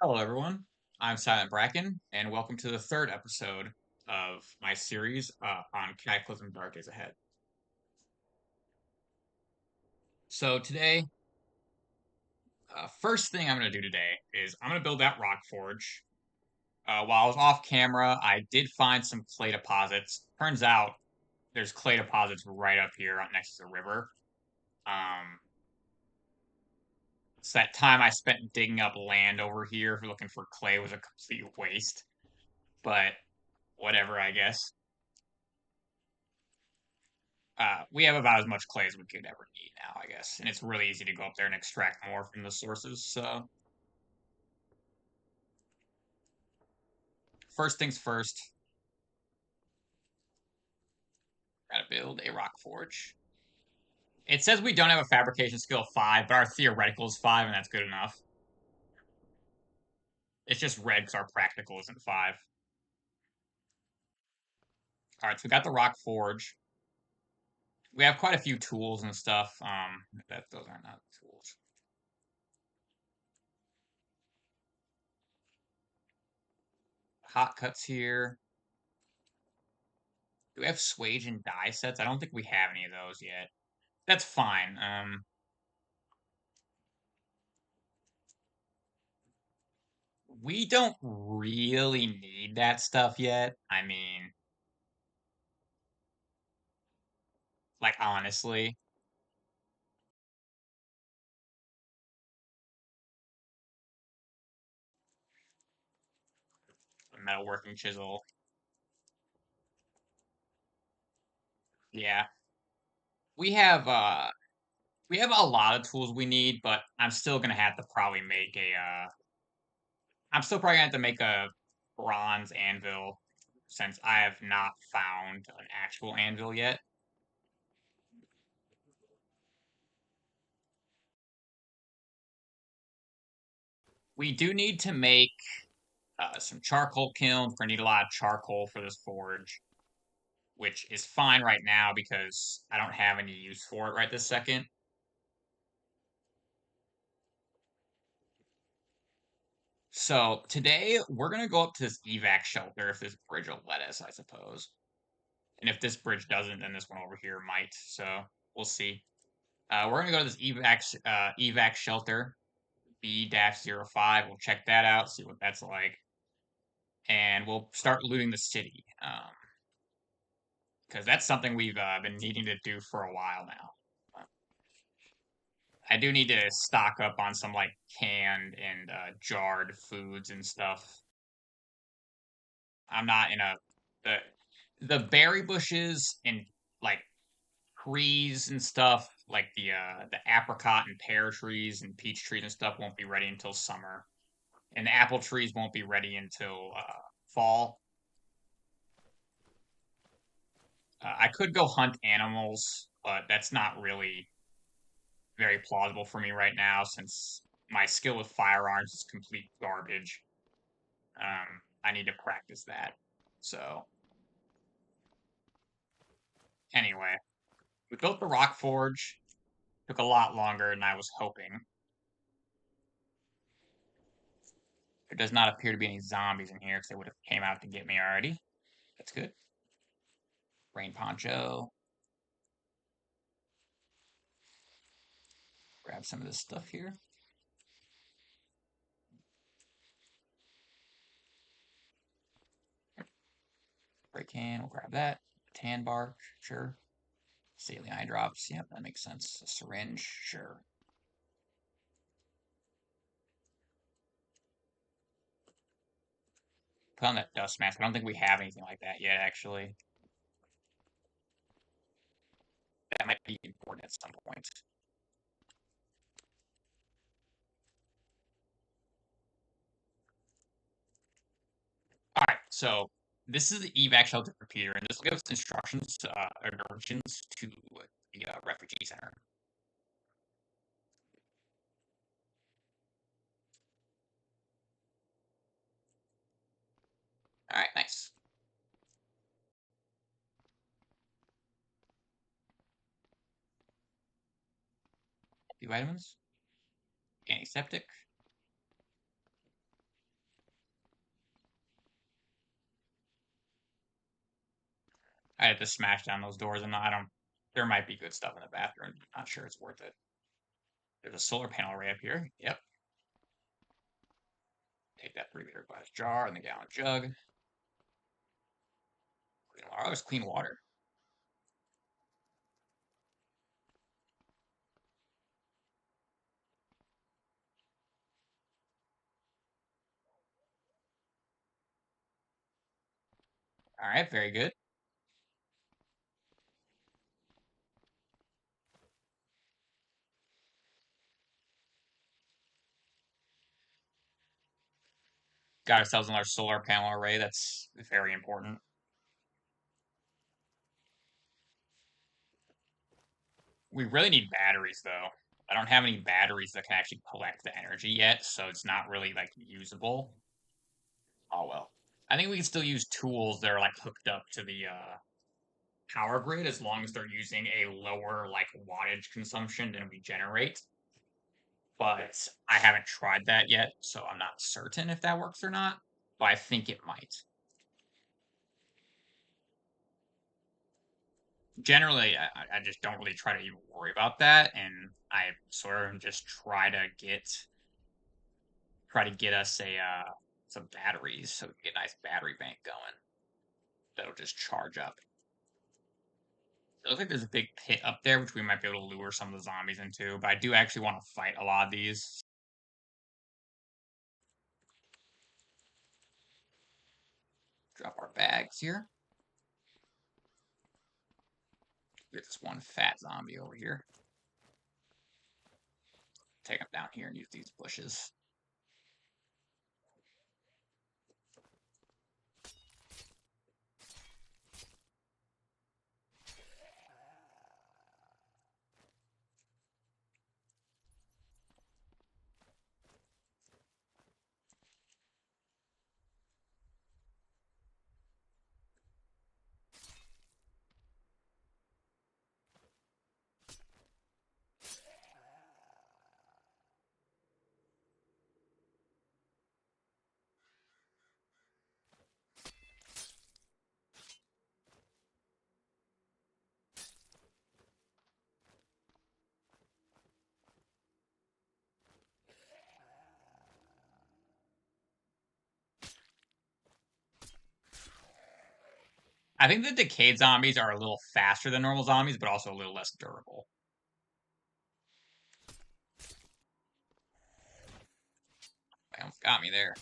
Hello, everyone. I'm Silent Bracken, and welcome to the third episode of my series on Cataclysm Dark Days Ahead. So today, first thing I'm going to do today is I'm going to build that rock forge. While I was off camera, I did find some clay deposits. Turns out there's clay deposits right up here next to the river. Um, so that time I spent digging up land over here looking for clay was a complete waste, but whatever, I guess. We have about as much clay as we could ever need now, I guess. And it's really easy to go up there and extract more from the sources. So, first things first, gotta build a rock forge. It says we don't have a fabrication skill of 5, but our theoretical is 5, and that's good enough. It's just red because our practical isn't 5. Alright, so we got the rock forge. We have quite a few tools and stuff. Those are not tools. Hot cuts here. Do we have swage and dye sets? I don't think we have any of those yet. That's fine. We don't really need that stuff yet. I mean, like, honestly, a metalworking chisel. Yeah. We have uh we have a lot of tools we need, but I'm still gonna have to probably make a I'm still probably gonna have to make a bronze anvil since I have not found an actual anvil yet. We do need to make some charcoal kilns. We're gonna need a lot of charcoal for this forge, which is fine right now because I don't have any use for it right this second. So today we're gonna go up to this evac shelter if this bridge will let us, I suppose. And if this bridge doesn't, then this one over here might. So we'll see. We're gonna go to this evac shelter B-05. We'll check that out, see what that's like, and we'll start looting the city. Because that's something we've been needing to do for a while now. I do need to stock up on some like canned and jarred foods and stuff. I'm not in a the the berry bushes and like trees and stuff, like the apricot and pear trees and peach trees and stuff won't be ready until summer. And the apple trees won't be ready until fall. I could go hunt animals, but that's not really very plausible for me right now since my skill with firearms is complete garbage. I need to practice that. So, anyway, we built the rock forge. Took a lot longer than I was hoping. There does not appear to be any zombies in here because they would have came out to get me already. That's good. Rain poncho. Grab some of this stuff here. Break can, we'll grab that. Tan bark, sure. Saline eye drops, yep, that makes sense. A syringe, sure. Put on that dust mask. I don't think we have anything like that yet, actually. That might be important at some point. Alright, so this is the evac shelter for Peter, and this will give us instructions or directions to the refugee center. Alright, nice. Few vitamins. Antiseptic. I had to smash down those doors, and I don't. There might be good stuff in the bathroom. Not sure it's worth it. There's a solar panel array up here. Yep. Take that 3-liter glass jar and the gallon jug. Clean water. Oh, there's clean water. All right, very good. Got ourselves another solar panel array. That's very important. We really need batteries, though. I don't have any batteries that can actually collect the energy yet, so it's not really like usable. Oh well. I think we can still use tools that are like hooked up to the power grid as long as they're using a lower like wattage consumption than we generate. But I haven't tried that yet, so I'm not certain if that works or not. But I think it might. Generally, I just don't really try to even worry about that, and I sort of just try to get us some batteries so we can get a nice battery bank going that'll just charge up. It looks like there's a big pit up there, which we might be able to lure some of the zombies into, but I do actually want to fight a lot of these. Drop our bags here. Get this one fat zombie over here. Take him down here and use these bushes. I think the decayed zombies are a little faster than normal zombies, but also a little less durable. They almost got me there.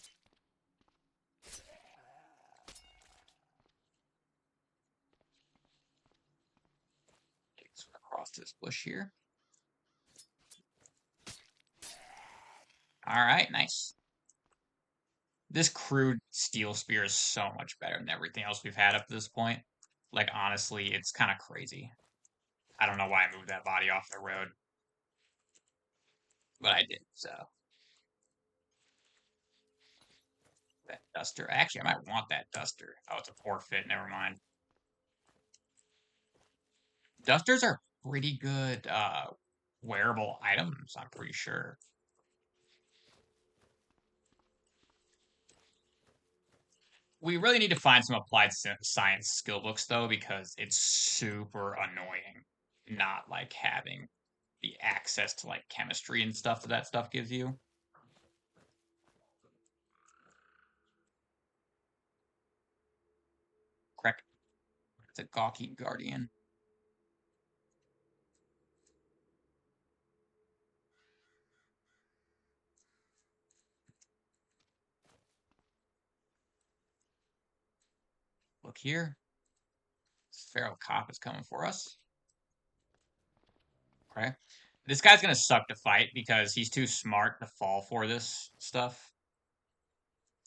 Take this one across this bush here. All right, nice. This crude steel spear is so much better than everything else we've had up to this point. Like, honestly, it's kind of crazy. I don't know why I moved that body off the road, but I did, so. That duster. Actually, I might want that duster. Oh, it's a poor fit. Never mind. Dusters are pretty good wearable items, I'm pretty sure. We really need to find some applied science skill books, though, because it's super annoying not, like, having the access to, like, chemistry and stuff that stuff gives you. Correct. It's a gawky guardian. Look here. This feral cop is coming for us. Okay. This guy's gonna suck to fight because he's too smart to fall for this stuff.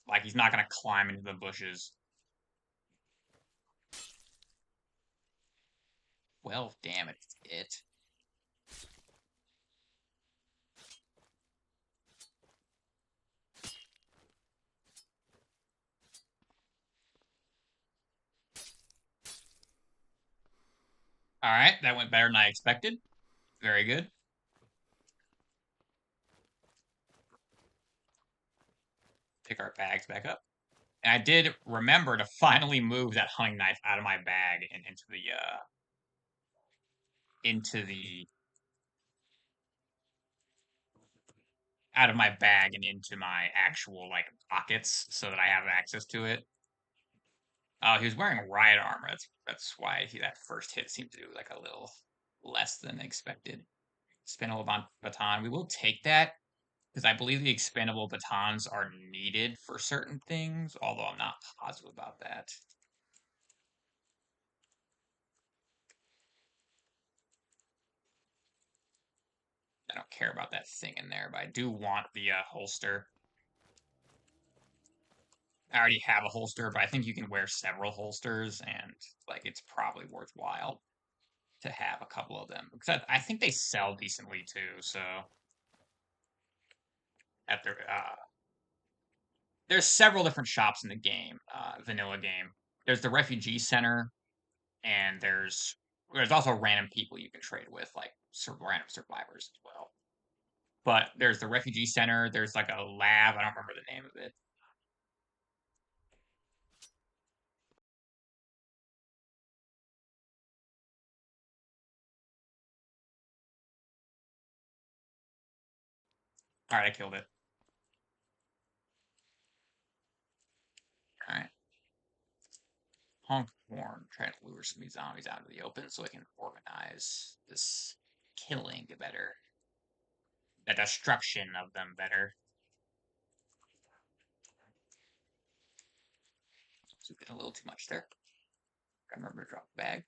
Like, he's not gonna climb into the bushes. Well, damn it. Alright, that went better than I expected. Very good. Pick our bags back up. And I did remember to finally move that hunting knife out of my bag and into the out of my bag and into my actual like pockets so that I have access to it. Oh, he was wearing riot armor. That's why that first hit seemed to do like a little less than expected. Expendable baton. We will take that because I believe the expendable batons are needed for certain things, although I'm not positive about that. I don't care about that thing in there, but I do want the holster. I already have a holster, but I think you can wear several holsters, and like it's probably worthwhile to have a couple of them because I think they sell decently too. So after there's several different shops in the game, vanilla game. There's the refugee center, and there's also random people you can trade with, like random survivors as well. But there's the refugee center. There's like a lab. I don't remember the name of it. All right, I killed it. All right. Honk horn, trying to lure some of these zombies out of the open so I can organize this killing better, the destruction of them better. So getting a little too much there. I remember to drop the bag.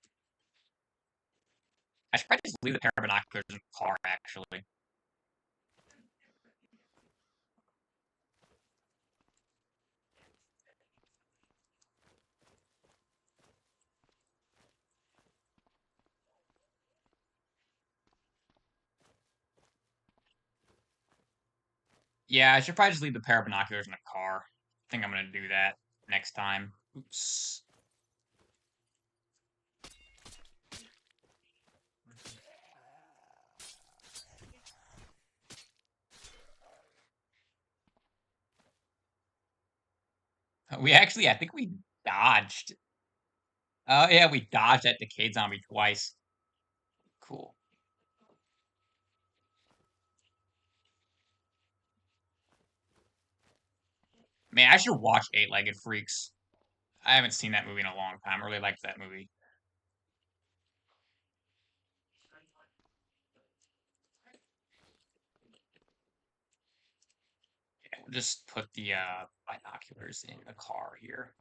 I should probably just leave the pair of binoculars in the car, actually. Yeah, I should probably just leave the pair of binoculars in the car. I think I'm gonna do that next time. Oops. I think we dodged. Oh, yeah, we dodged that decayed zombie twice. Cool. Man, I should watch Eight-Legged Freaks. I haven't seen that movie in a long time. I really liked that movie. Yeah, we'll just put the binoculars in the car here.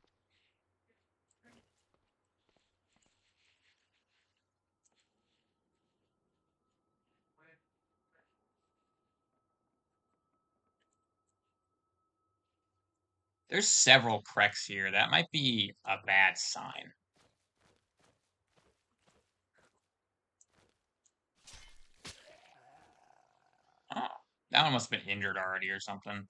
There's several cracks here. That might be a bad sign. Oh, that one must have been injured already or something.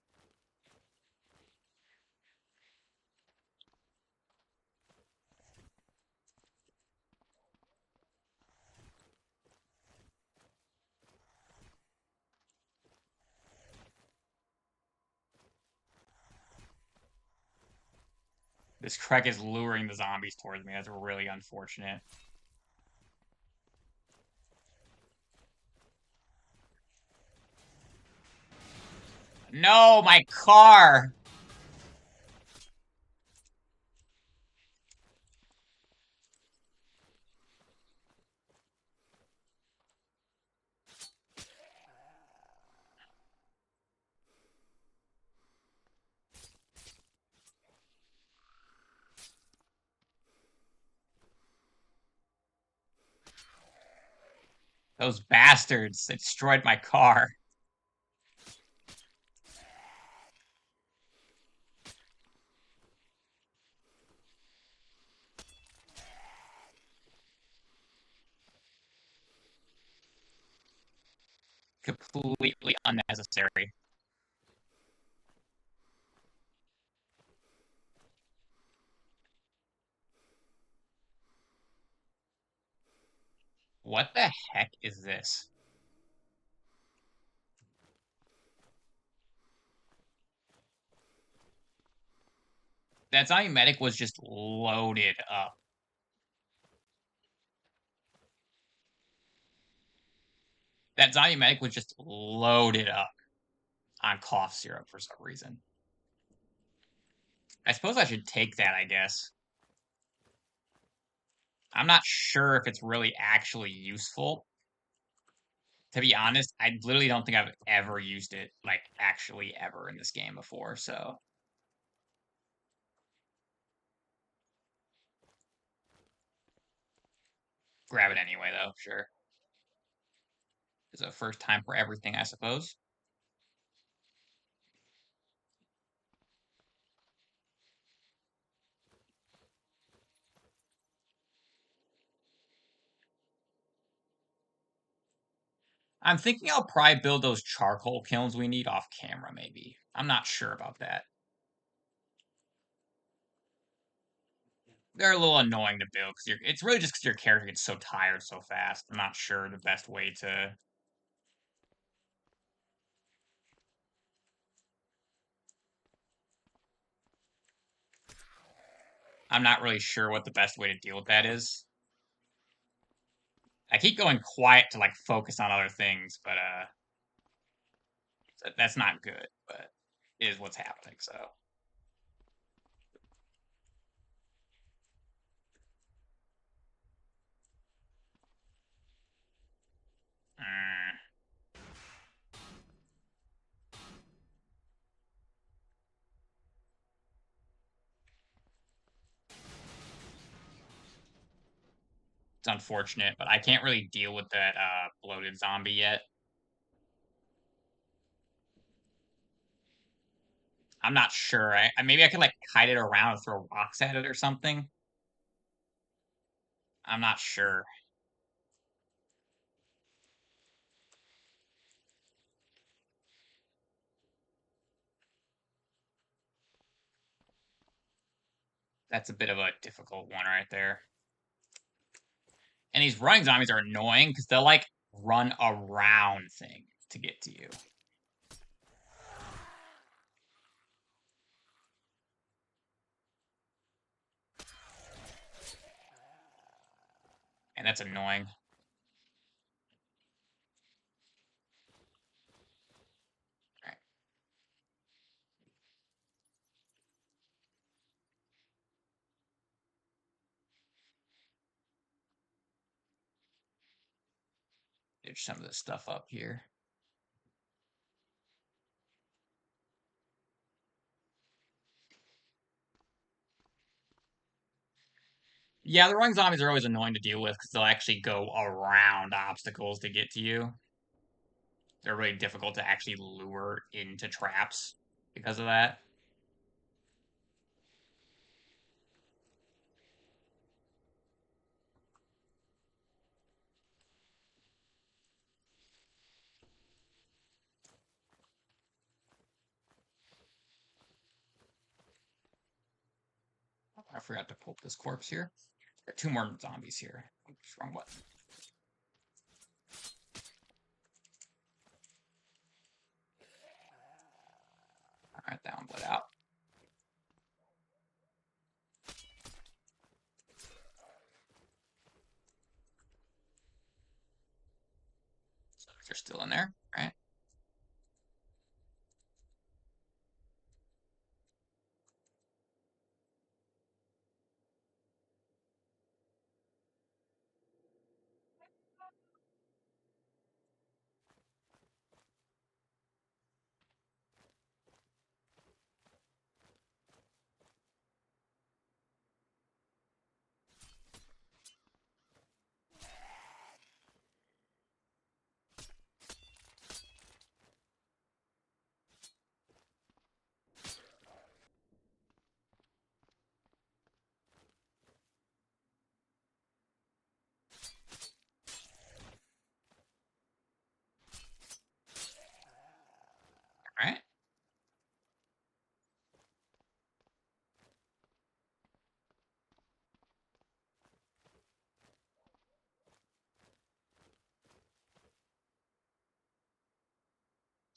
This crack is luring the zombies towards me. That's really unfortunate. No, my car! Those bastards! They destroyed my car. Completely unnecessary. What the heck is this? That zombie medic was just loaded up. That zombie medic was just loaded up on cough syrup for some reason. I suppose I should take that, I guess. I'm not sure if it's really actually useful. To be honest, I literally don't think I've ever used it, like, actually ever in this game before, so. Grab it anyway, though, sure. It's a first time for everything, I suppose. I'm thinking I'll probably build those charcoal kilns we need off camera, maybe. I'm not sure about that. They're a little annoying to build because it's really just because your character gets so tired so fast. I'm not sure the best way to. I'm not really sure what the best way to deal with that is. I keep going quiet to like focus on other things, but that's not good. But it is what's happening. So. Mm. It's unfortunate, but I can't really deal with that bloated zombie yet. I'm not sure. Maybe I could like hide it around and throw rocks at it or something. I'm not sure. That's a bit of a difficult one right there. And these running zombies are annoying because they'll like run around things to get to you. And that's annoying. All right. Ditch some of this stuff up here. Yeah, the running zombies are always annoying to deal with because they'll actually go around obstacles to get to you. They're really difficult to actually lure into traps because of that. I forgot to pull up this corpse here. There are two more zombies here. Oops, wrong button. All right, that one bled out. So they're still in there, right? All right.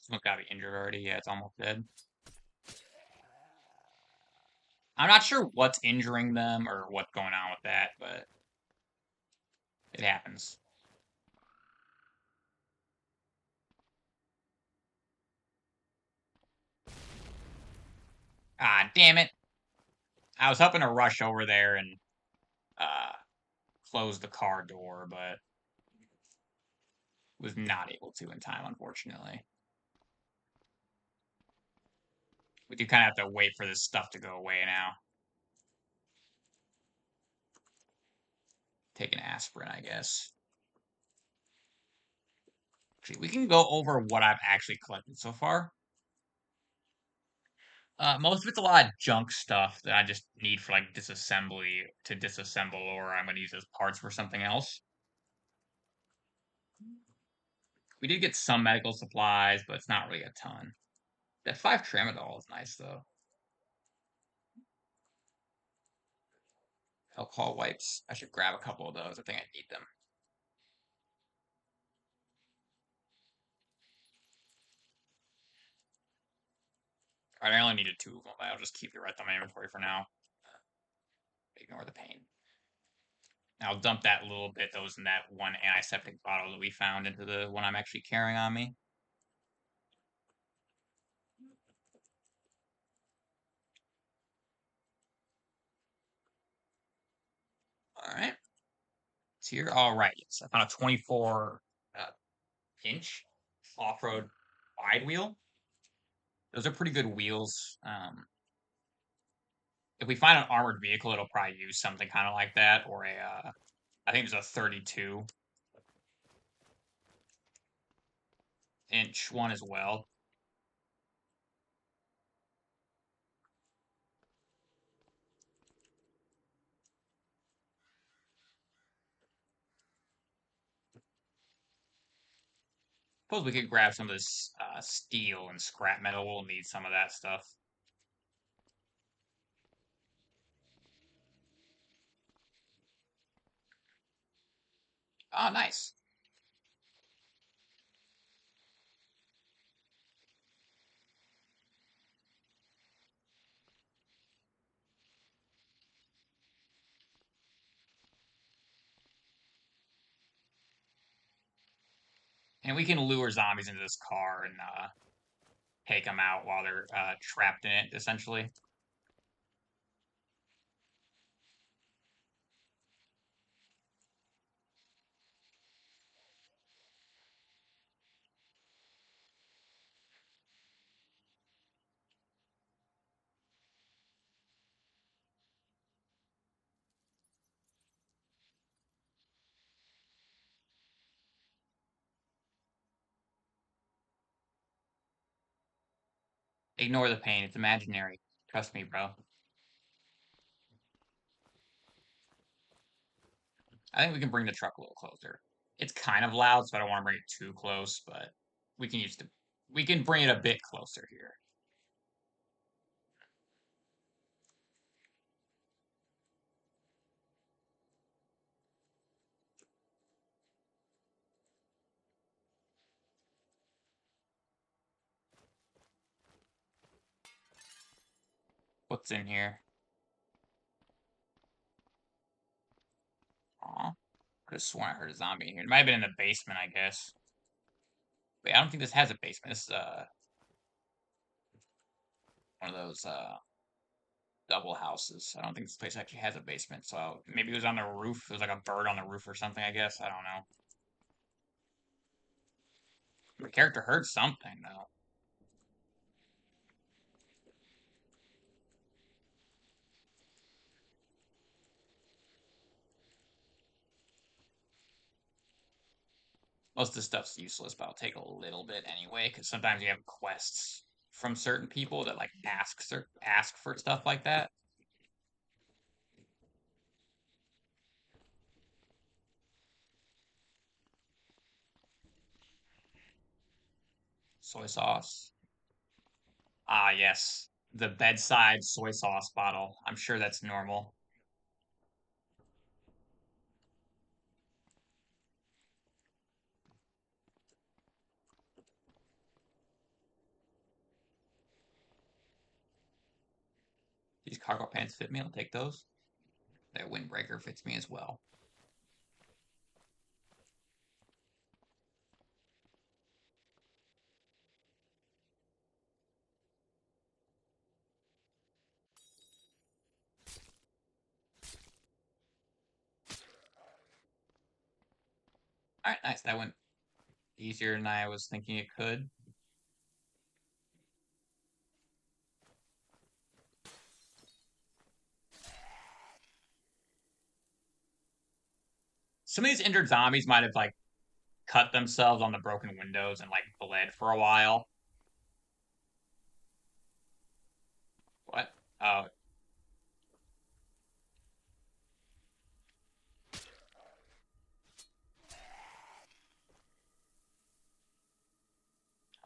This one's gotta be injured already. Yeah, it's almost dead. I'm not sure what's injuring them or what's going on with that, but it happens. Ah, damn it. I was hoping to rush over there and uh, close the car door, but was not able to in time, unfortunately. We do kind of have to wait for this stuff to go away now. Take an aspirin, I guess. Actually, we can go over what I've actually collected so far. Most of it's a lot of junk stuff that I just need for like disassembly to disassemble, or I'm going to use as parts for something else. We did get some medical supplies, but it's not really a ton. That 5 tramadol is nice though. Alcohol wipes. I should grab a couple of those. I think I need them. Alright, I only needed 2 of them, but I'll just keep the rest of my inventory for now. Ignore the pain. I'll dump that little bit that was in that one antiseptic bottle that we found into the one I'm actually carrying on me. Alright. It's here. Alright, yes. I found a 24 inch off-road wide wheel. Those are pretty good wheels. If we find an armored vehicle, it'll probably use something kind of like that, or a, I think there's a 32-inch one as well. Suppose we could grab some of this steel and scrap metal. We'll need some of that stuff. Oh, nice. And we can lure zombies into this car and take them out while they're trapped in it, essentially. Ignore the pain. It's imaginary. Trust me, bro. I think we can bring the truck a little closer. It's kind of loud, so I don't want to bring it too close, but we can use the we can bring it a bit closer here. What's in here? Aw. Could have sworn I heard a zombie in here. It might have been in the basement, I guess. Wait, I don't think this has a basement. This is one of those double houses. I don't think this place actually has a basement, so maybe it was on the roof. It was like a bird on the roof or something, I guess. I don't know. The character heard something, though. Most of the stuff's useless, but I'll take a little bit anyway, because sometimes you have quests from certain people that like ask for stuff like that. Soy sauce. Ah, yes. The bedside soy sauce bottle. I'm sure that's normal. These cargo pants fit me. I'll take those. That windbreaker fits me as well. All right, nice. That went easier than I was thinking it could. Some of these injured zombies might have like cut themselves on the broken windows and like bled for a while. What? Oh,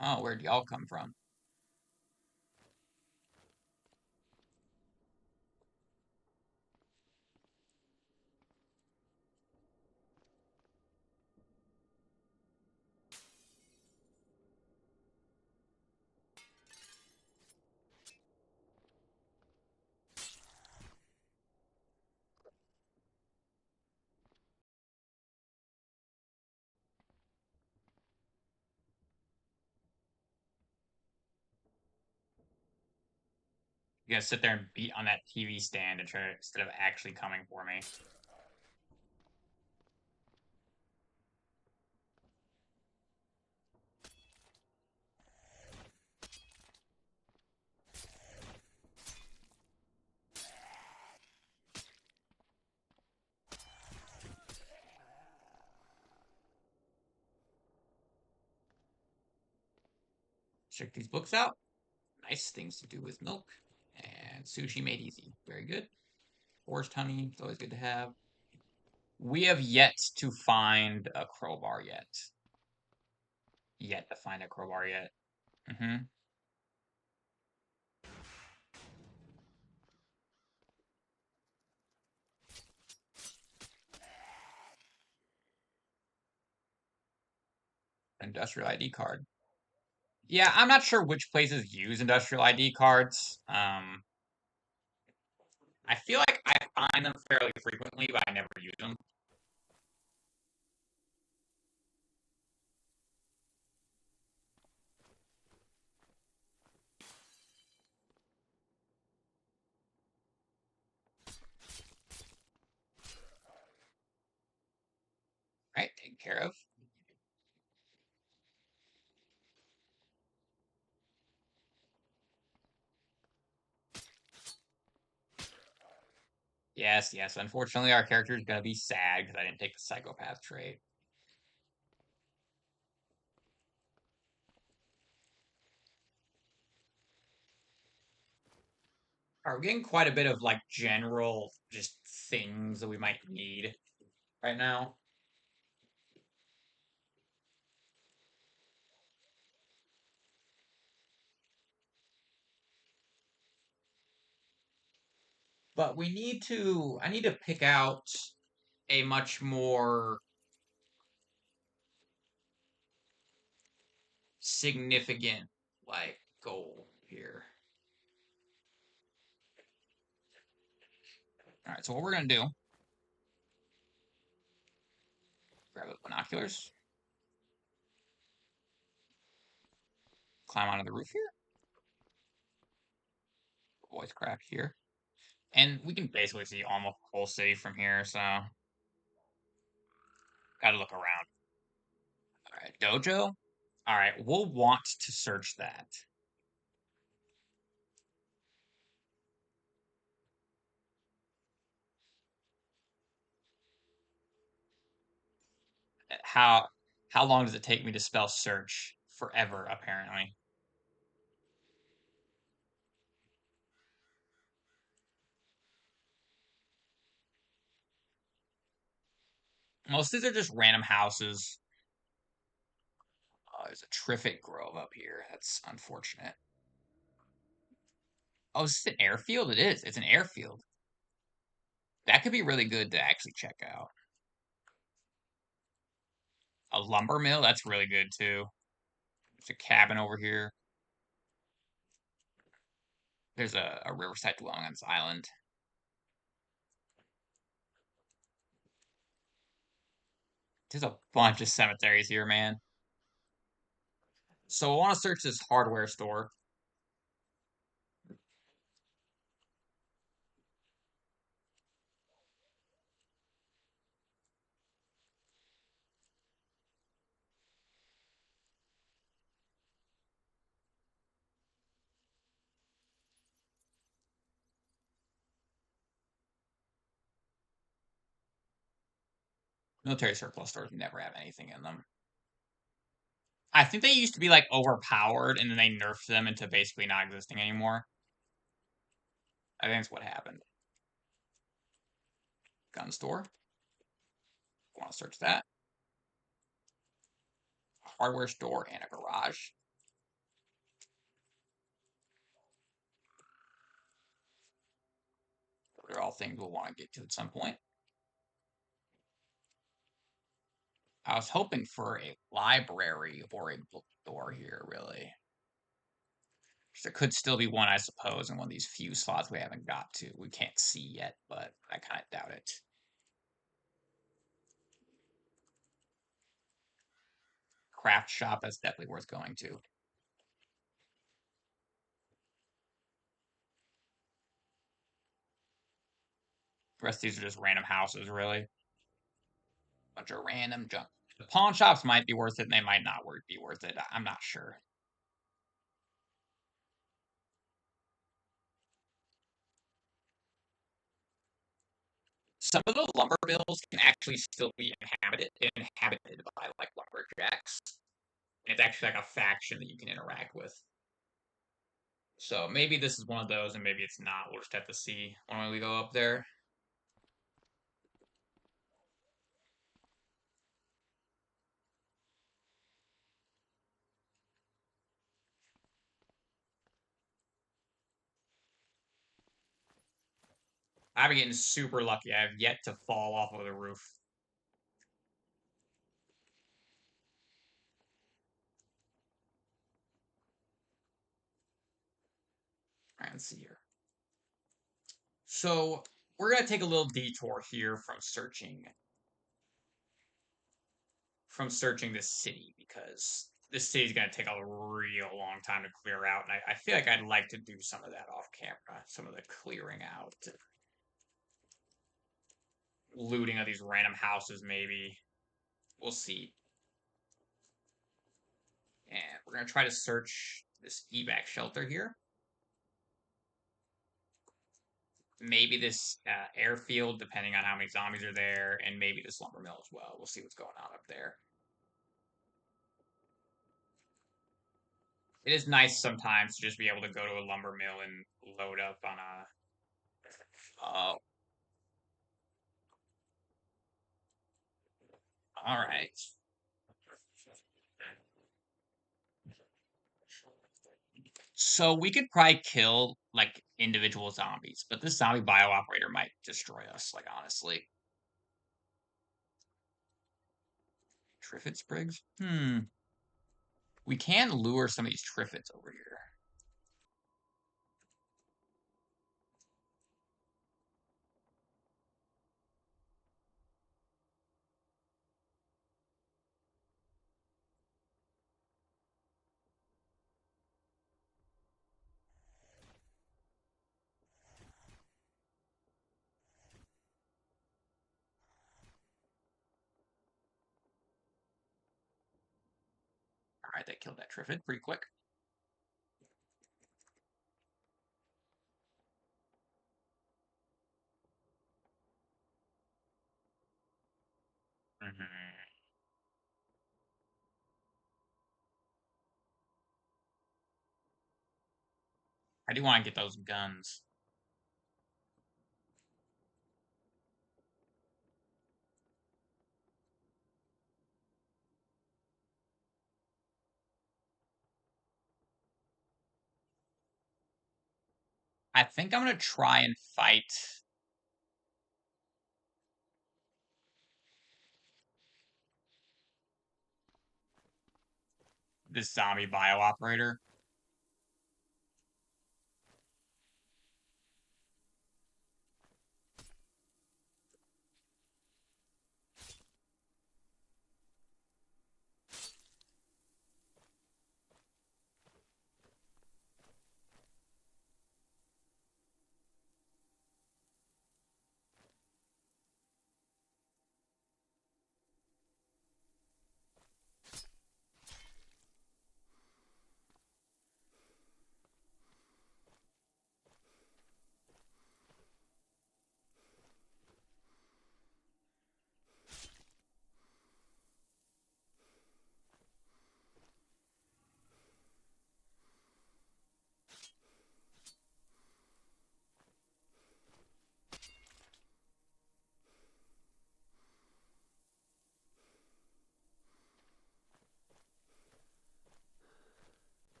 oh, where'd y'all come from? You gotta sit there and beat on that TV stand and try instead of actually coming for me. Check these books out. Nice things to do with milk. And sushi made easy. Very good. Forest honey, it's always good to have. We have yet to find a crowbar yet. Yet to find a crowbar yet. Mm-hmm. Industrial ID card. Yeah, I'm not sure which places use industrial ID cards. I feel like I find them fairly frequently, but I never use them. Right, taken care of. Yes, yes. Unfortunately, our character is gonna be sad because I didn't take the psychopath trait. We're getting quite a bit of like general just things that we might need right now. But we need to I need to pick out a much more significant like goal here. All right, so what we're gonna do, grab the binoculars, climb onto the roof here, voice crack here, and we can basically see almost the whole city from here, so gotta look around. All right, dojo. All right, we'll want to search that. How how long does it take me to spell search? Forever, apparently. Most of these are just random houses. There's a terrific grove up here. That's unfortunate. Oh, is this an airfield? It is. It's an airfield. That could be really good to actually check out. A lumber mill? That's really good too. There's a cabin over here. There's a riverside dwelling on this island. There's a bunch of cemeteries here, man. So I want to search this hardware store. Military surplus stores never have anything in them. I think they used to be like overpowered and then they nerfed them into basically not existing anymore. I think that's what happened. Gun store. Want to search that. Hardware store and a garage. Those are all things we'll want to get to at some point. I was hoping for a library or a bookstore here, really. There could still be one, I suppose, in one of these few slots we haven't got to. We can't see yet, but I kind of doubt it. Craft shop, that's definitely worth going to. The rest of these are just random houses, really. Bunch of random junk. The pawn shops might be worth it, and they might not be worth it. I'm not sure. Some of the lumber mills can actually still be inhabited by like lumberjacks. And it's actually like a faction that you can interact with. So maybe this is one of those, and maybe it's not. We'll just have to see when we go up there. I've been getting super lucky. I have yet to fall off of the roof. All right, let's see here. So we're gonna take a little detour here from searching this city because this city is gonna take a real long time to clear out, and I feel like I'd like to do some of that off camera, some of the clearing out, looting of these random houses, maybe. We'll see. And we're gonna try to search this evac shelter here. Maybe this airfield, depending on how many zombies are there, and maybe this lumber mill as well. We'll see what's going on up there. It is nice sometimes to just be able to go to a lumber mill and load up on a. Oh, all right. So we could probably kill like individual zombies, but this zombie bio operator might destroy us. Like honestly, Trifid Sprigs. We can lure some of these Triffids over here. All right, they killed that Triffid pretty quick. Mm-hmm. I do want to get those guns. I think I'm gonna try and fight this zombie bio operator.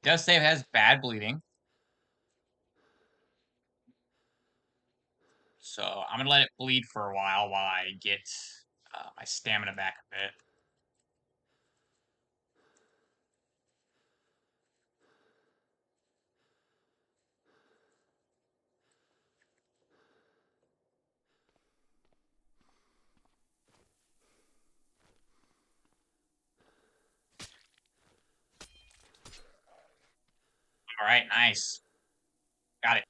It does say it has bad bleeding. So I'm going to let it bleed for a while I get my stamina back a bit. All right, nice. Got it.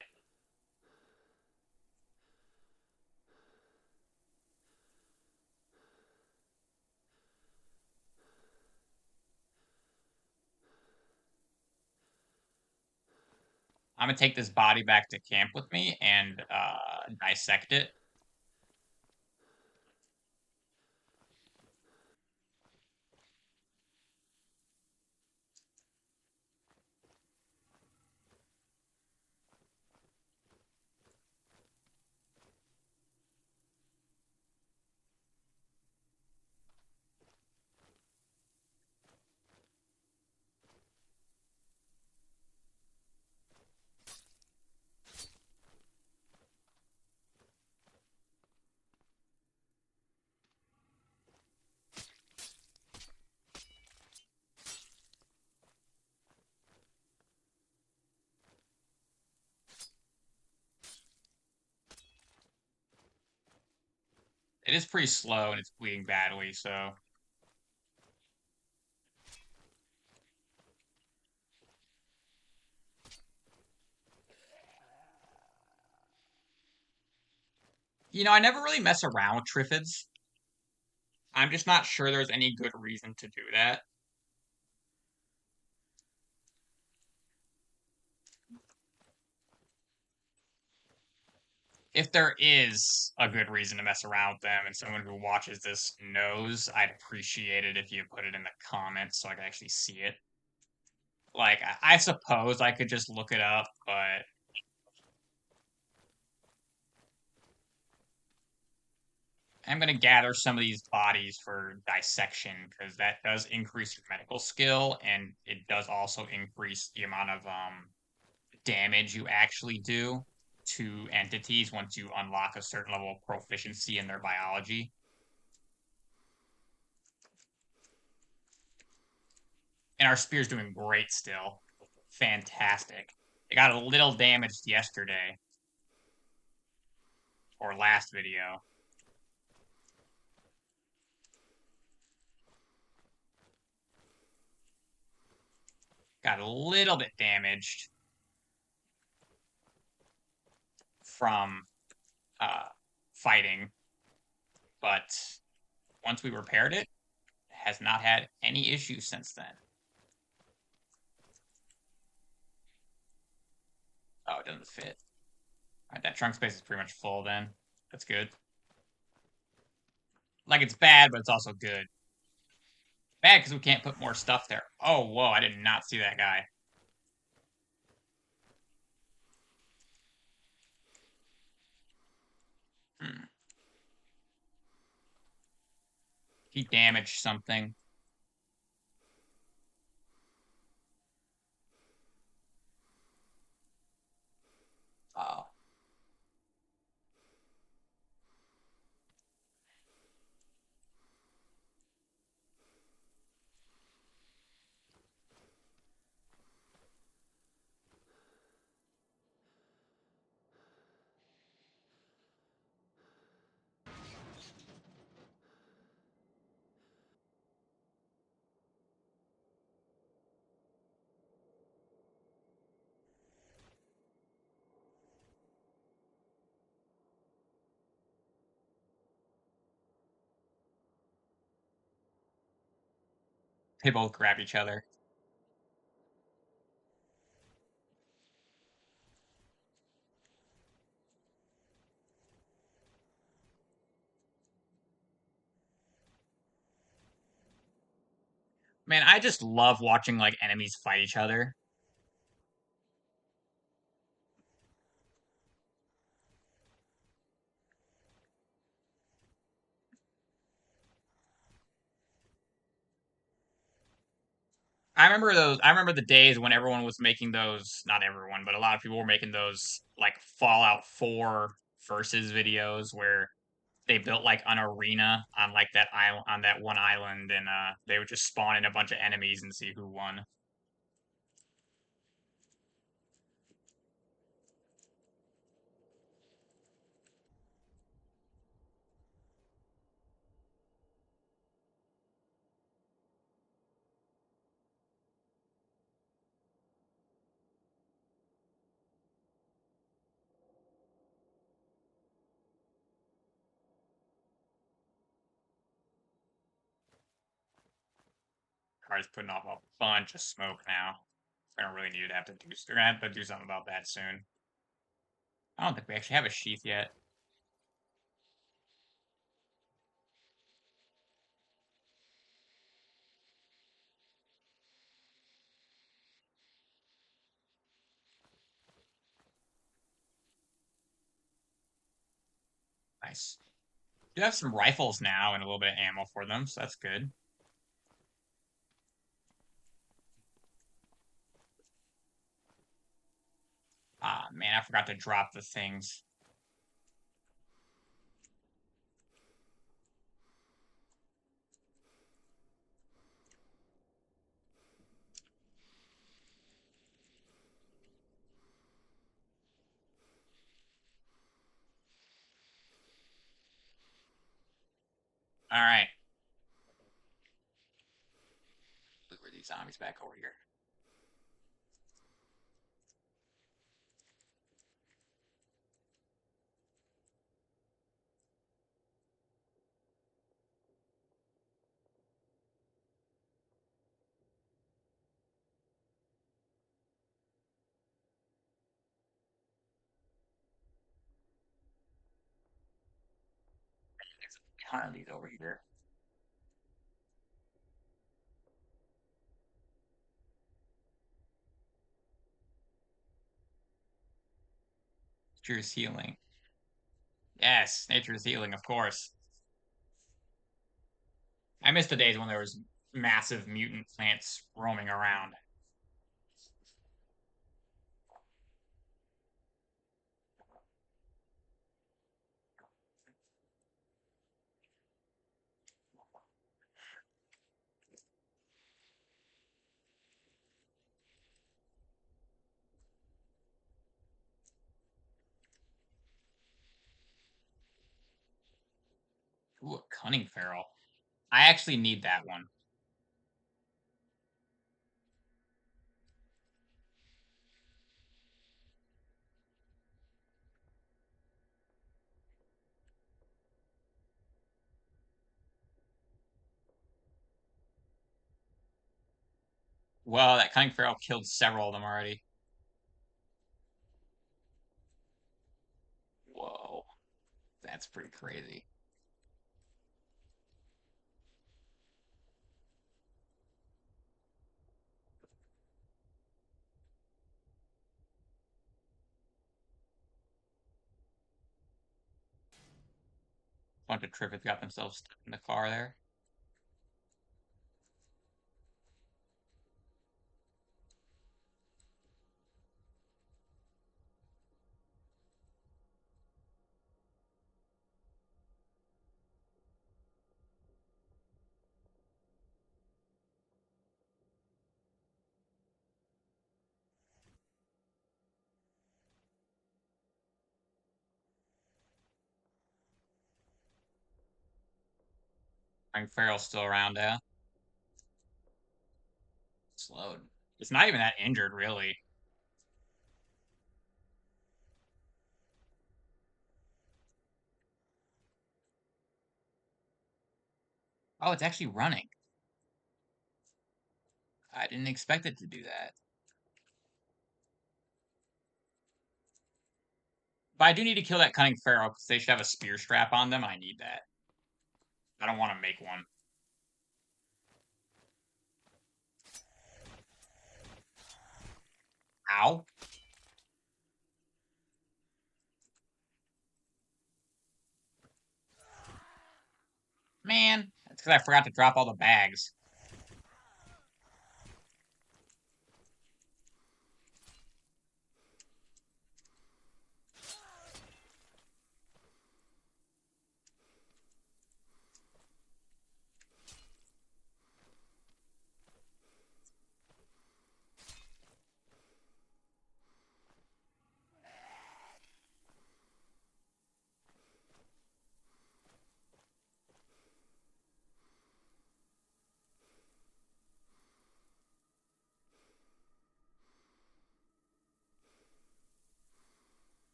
I'm going to take this body back to camp with me and dissect it. It is pretty slow and it's bleeding badly, so I never really mess around with Triffids. I'm just not sure there's any good reason to do that. If there is a good reason to mess around with them and someone who watches this knows, I'd appreciate it if you put it in the comments so I can actually see it. Like, I suppose I could just look it up, but I'm going to gather some of these bodies for dissection because that does increase your medical skill and it does also increase the amount of damage you actually do to entities once you unlock a certain level of proficiency in their biology. And our spear's doing great still. Fantastic. It got a little damaged yesterday or last video. Got a little bit damaged from fighting, but once we repaired it, has not had any issues since then. Oh, it doesn't fit. All right, that trunk space is pretty much full then. That's good. Like, it's bad, but it's also good. Bad because we can't put more stuff there. Oh, whoa, I did not see that guy. Hmm. He damaged something. Oh. They both grab each other. Man, I just love watching like enemies fight each other. I remember those. I remember the days when everyone was making those. Not everyone, but a lot of people were making those like Fallout 4 versus videos where they built like an arena on like that island on that one island, and they would just spawn in a bunch of enemies and see who won. Car's putting off a bunch of smoke now. I don't really need to have to do. They're gonna have to do something about that soon. I don't think we actually have a sheath yet. Nice. We do have some rifles now and a little bit of ammo for them, so that's good. Ah, man, I forgot to drop the things. All right. Lure these zombies back over here. There's a ton of these over here. Nature's healing. Yes, nature's healing, of course. I miss the days when there was massive mutant plants roaming around. Ooh, a cunning feral. I actually need that one. Well, that cunning feral killed several of them already. Whoa, that's pretty crazy. Bunch of Triffids got themselves stuck in the car there. Cunning feral's still around, yeah. Slowed. It's not even that injured, really. Oh, it's actually running. I didn't expect it to do that. But I do need to kill that cunning feral because they should have a spear strap on them. I need that. I don't want to make one. Ow. Man, that's because I forgot to drop all the bags.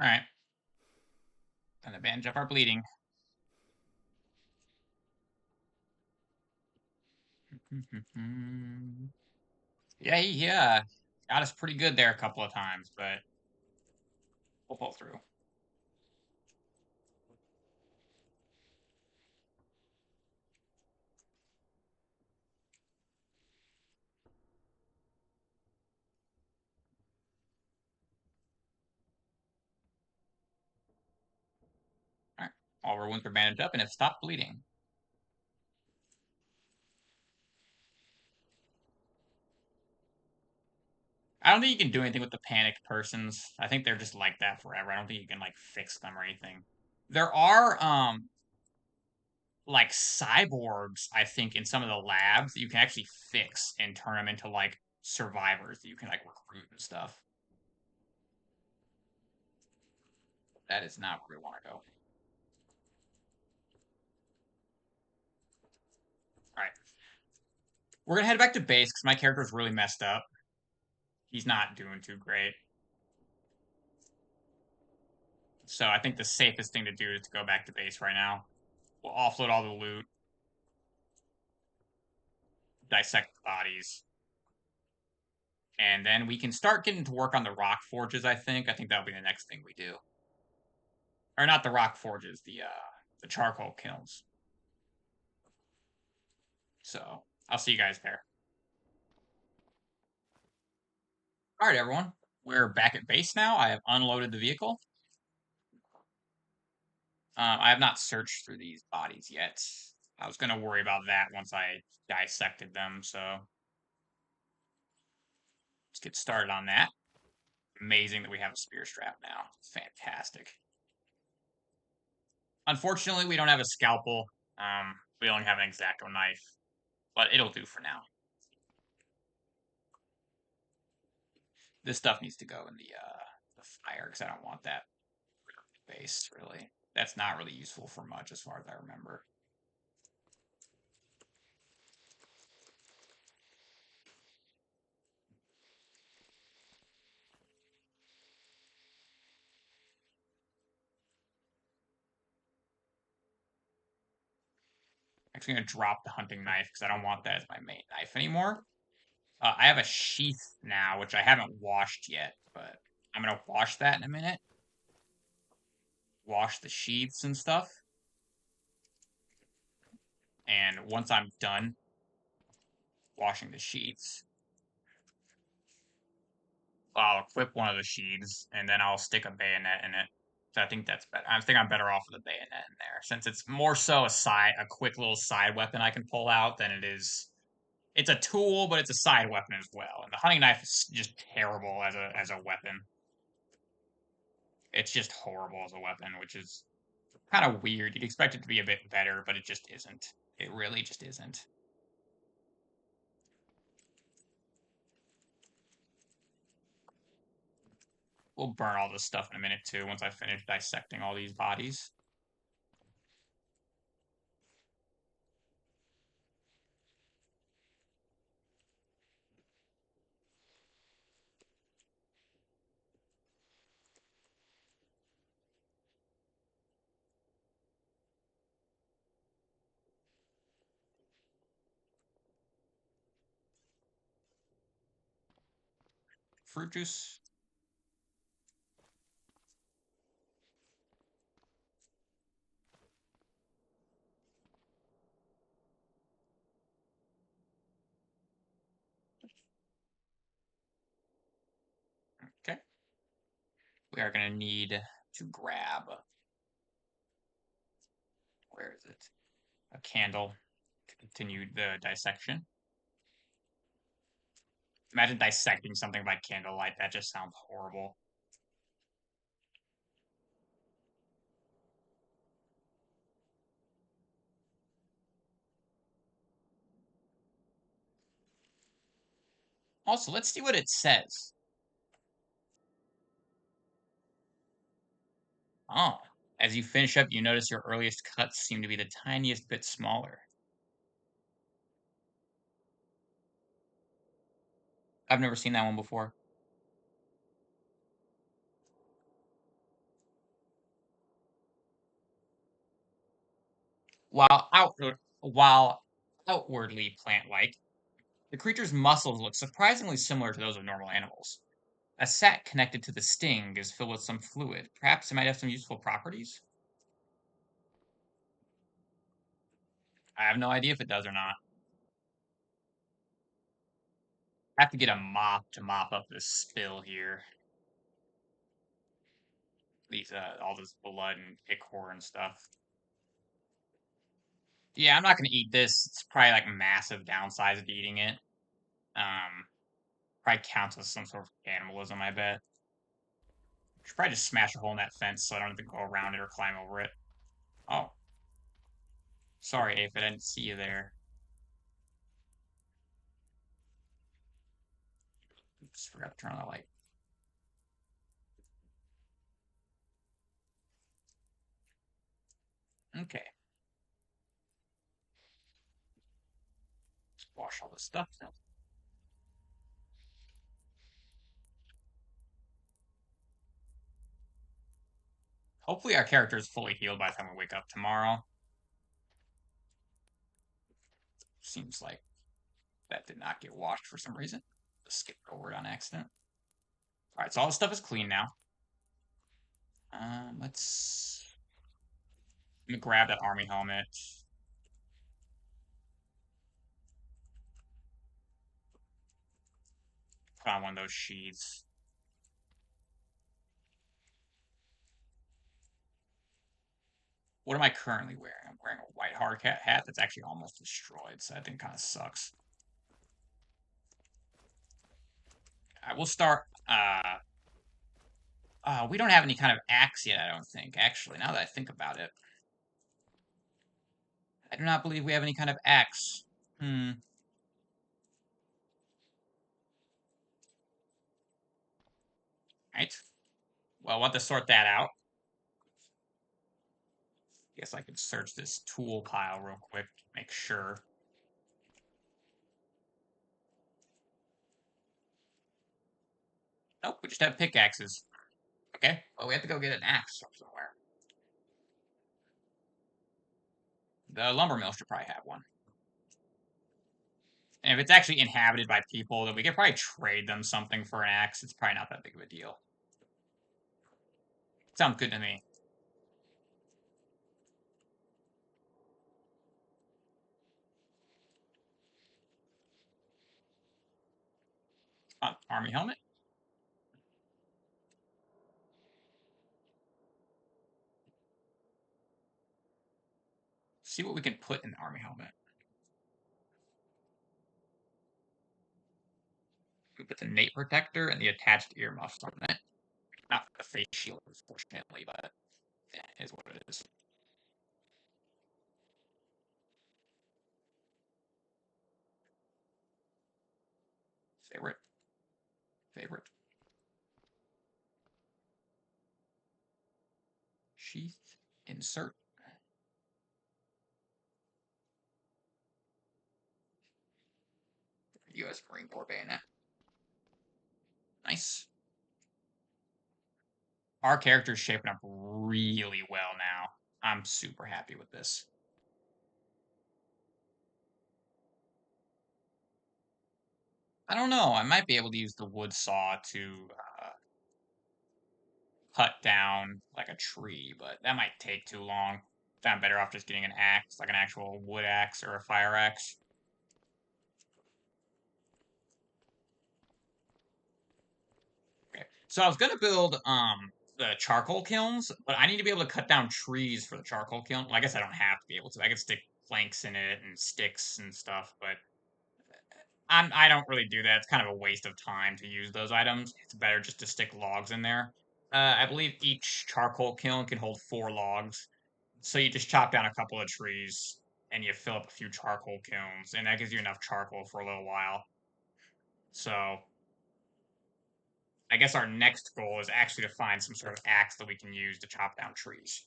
Alright. Gonna bandage up our bleeding. Yeah, he got us pretty good there a couple of times, but we'll pull through. Alright. All our wounds are bandaged up and have stopped bleeding. I don't think you can do anything with the panicked persons. I think they're just like that forever. I don't think you can like fix them or anything. There are like cyborgs, I think, in some of the labs that you can actually fix and turn them into like survivors that you can like recruit and stuff. That is not where we want to go. Alright. We're gonna head back to base because my character's really messed up. He's not doing too great. So I think the safest thing to do is to go back to base right now. We'll offload all the loot, dissect the bodies, and then we can start getting to work on the rock forges. I think that'll be the next thing we do, or not the rock forges, the charcoal kilns. So I'll see you guys there. All right, everyone, we're back at base now. I have unloaded the vehicle. I have not searched through these bodies yet. I was going to worry about that once I dissected them, so let's get started on that. Amazing that we have a spear strap now. Fantastic. Unfortunately, we don't have a scalpel. We only have an X-Acto knife, but it'll do for now. This stuff needs to go in the fire because I don't want that base, really. That's not really useful for much as far as I remember. Actually going to drop the hunting knife because I don't want that as my main knife anymore. I have a sheath now, which I haven't washed yet, but I'm going to wash that in a minute. Wash the sheaths and stuff. And once I'm done washing the sheaths, I'll equip one of the sheaths, and then I'll stick a bayonet in it. So I think that's better. I think I'm better off with a bayonet in there, since it's more so a quick little side weapon I can pull out than it is. It's a tool, but it's a side weapon as well. And the hunting knife is just terrible as a weapon. It's just horrible as a weapon, which is kind of weird. You'd expect it to be a bit better, but it just isn't. It really just isn't. We'll burn all this stuff in a minute too once I finish dissecting all these bodies. Fruit juice. Okay. We are going to need to grab, where is it? A candle to continue the dissection. Imagine dissecting something by candlelight. That just sounds horrible. Also, let's see what it says. Oh, as you finish up, you notice your earliest cuts seem to be the tiniest bit smaller. I've never seen that one before. While outwardly plant-like, the creature's muscles look surprisingly similar to those of normal animals. A sac connected to the sting is filled with some fluid. Perhaps it might have some useful properties? I have no idea if it does or not. I have to get a mop to mop up this spill here. All this blood and ichor and stuff. Yeah, I'm not gonna eat this. It's probably like massive downsides of eating it. Probably counts as some sort of cannibalism, I bet. Should probably just smash a hole in that fence so I don't have to go around it or climb over it. Oh, sorry, Ape, I didn't see you there. Oops, forgot to turn on the light. Okay. Let's wash all this stuff now. Hopefully our character is fully healed by the time we wake up tomorrow. Seems like that did not get washed for some reason. Just skipped over it on accident. Alright, so all the stuff is clean now. Let's... Let me grab that army helmet. Put on one of those sheaths. What am I currently wearing? I'm wearing a white hard hat that's actually almost destroyed, so that thing kind of sucks. I will start. We don't have any kind of axe yet, I don't think, actually, now that I think about it. I do not believe we have any kind of axe. Right. Well, I want to sort that out. Guess I could search this tool pile real quick to make sure. Nope, we just have pickaxes. Okay, well, we have to go get an axe from somewhere. The lumber mill should probably have one. And if it's actually inhabited by people, then we could probably trade them something for an axe. It's probably not that big of a deal. Sounds good to me. Army helmet. See what we can put in the army helmet. We put the nape protector and the attached earmuffs on it. Not the face shield, unfortunately, but yeah, it is what it is. Favorite. Favorite. Sheath. Insert. U.S. Marine Corps bayonet. Nice. Our character's shaping up really well now. I'm super happy with this. I don't know. I might be able to use the wood saw to cut down like a tree, but that might take too long. I'm better off just getting an axe, like an actual wood axe or a fire axe. Okay. So I was gonna build the charcoal kilns, but I need to be able to cut down trees for the charcoal kiln. Well, I guess I don't have to be able to. I could stick planks in it and sticks and stuff, but I don't really do that. It's kind of a waste of time to use those items. It's better just to stick logs in there. I believe each charcoal kiln can hold 4 logs. So you just chop down a couple of trees and you fill up a few charcoal kilns, and that gives you enough charcoal for a little while. So I guess our next goal is actually to find some sort of axe that we can use to chop down trees.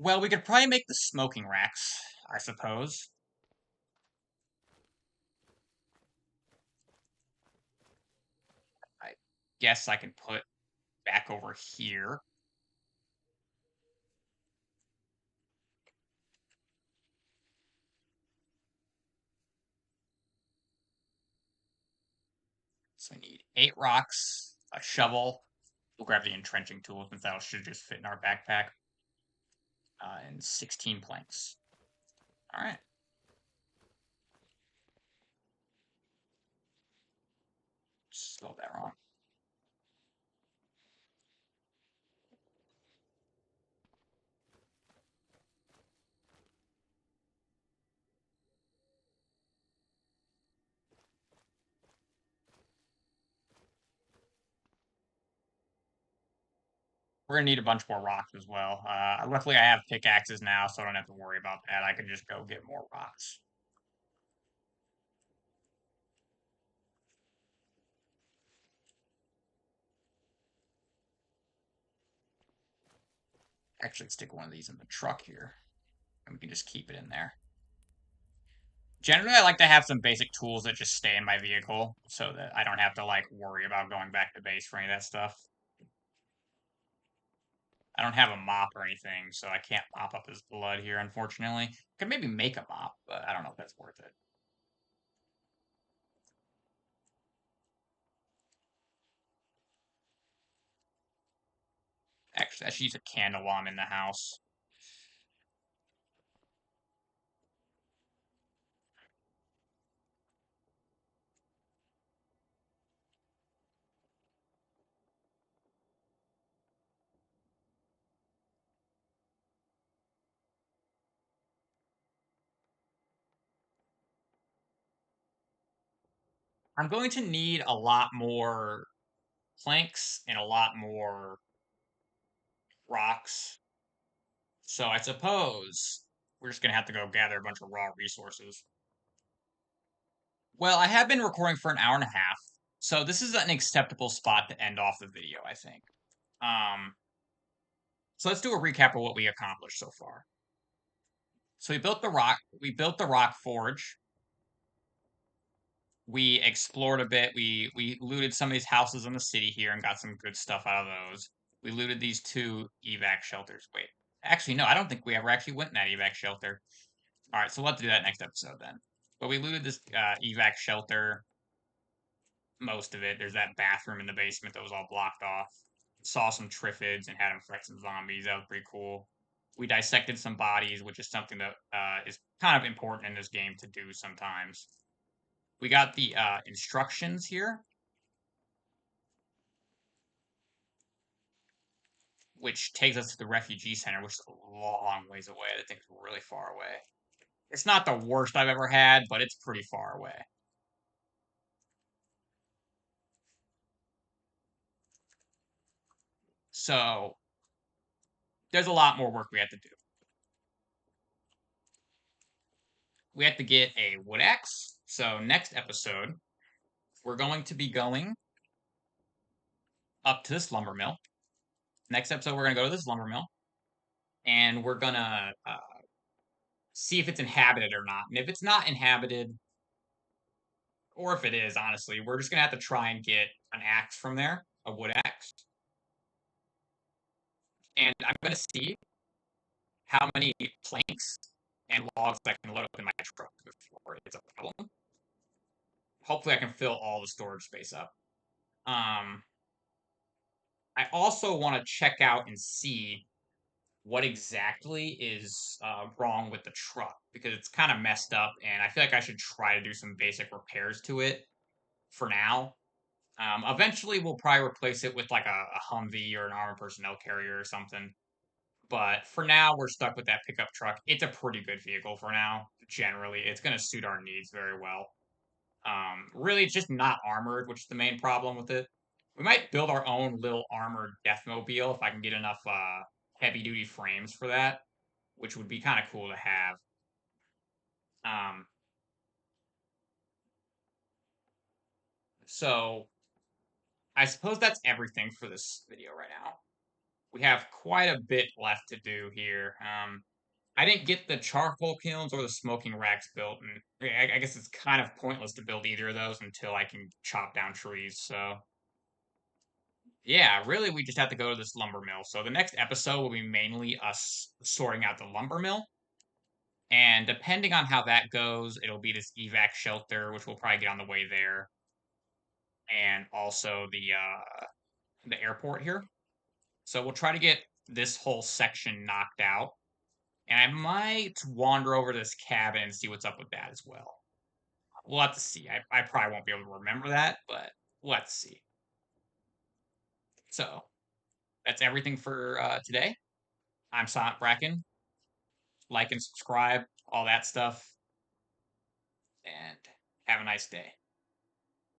Well, we could probably make the smoking racks, I suppose. guess I can put back over here. So I need 8 rocks, a shovel. We'll grab the entrenching tool since that should just fit in our backpack. And 16 planks. All right. Spelled that wrong. We're gonna need a bunch more rocks as well. Luckily, I have pickaxes now, so I don't have to worry about that. I can just go get more rocks. Actually, stick one of these in the truck here, and we can just keep it in there. Generally, I like to have some basic tools that just stay in my vehicle, so that I don't have to like worry about going back to base for any of that stuff. I don't have a mop or anything, so I can't mop up his blood here, unfortunately. I could maybe make a mop, but I don't know if that's worth it. Actually, I should use a candle while I'm in the house. I'm going to need a lot more planks and a lot more rocks. So I suppose we're just going to have to go gather a bunch of raw resources. Well, I have been recording for an hour and a half, so this is an acceptable spot to end off the video, I think. Um, so let's do a recap of what we accomplished so far. So we built the rock forge. We explored a bit. We looted some of these houses in the city here and got some good stuff out of those. We looted these 2 evac shelters. Wait, actually, no, I don't think we ever actually went in that evac shelter. All right, so we'll have to do that next episode then. But we looted this evac shelter, most of it. There's that bathroom in the basement that was all blocked off. Saw some triffids and had them fight some zombies. That was pretty cool. We dissected some bodies, which is something that is kind of important in this game to do sometimes. We got the instructions here, which takes us to the refugee center, which is a long ways away. I think it's really far away. It's not the worst I've ever had, but it's pretty far away. So there's a lot more work we have to do. We have to get a wood axe. So next episode, we're going to be going up to this lumber mill. Next episode, we're going to go to this lumber mill, and we're going to see if it's inhabited or not. And if it's not inhabited, or if it is, honestly, we're just going to have to try and get an axe from there, a wood axe. And I'm going to see how many planks and logs I can load up in my truck before it's a problem. Hopefully, I can fill all the storage space up. I also want to check out and see what exactly is wrong with the truck because it's kind of messed up, and I feel like I should try to do some basic repairs to it for now. Eventually, we'll probably replace it with like a Humvee or an armored personnel carrier or something. But for now, we're stuck with that pickup truck. It's a pretty good vehicle for now. Generally, it's going to suit our needs very well. Really, it's just not armored, which is the main problem with it. We might build our own little armored deathmobile if I can get enough heavy duty frames for that, which would be kind of cool to have. Um, so I suppose that's everything for this video right now. We have quite a bit left to do here. I didn't get the charcoal kilns or the smoking racks built, and I guess it's kind of pointless to build either of those until I can chop down trees. So Yeah, really, we just have to go to this lumber mill. So the next episode will be mainly us sorting out the lumber mill. And depending on how that goes, it'll be this evac shelter, which we'll probably get on the way there, and also the airport here. So we'll try to get this whole section knocked out. And I might wander over to this cabin and see what's up with that as well. We'll have to see. I probably won't be able to remember that, but let's see. So that's everything for today. I'm Silent Bracken. Like and subscribe, all that stuff, and have a nice day.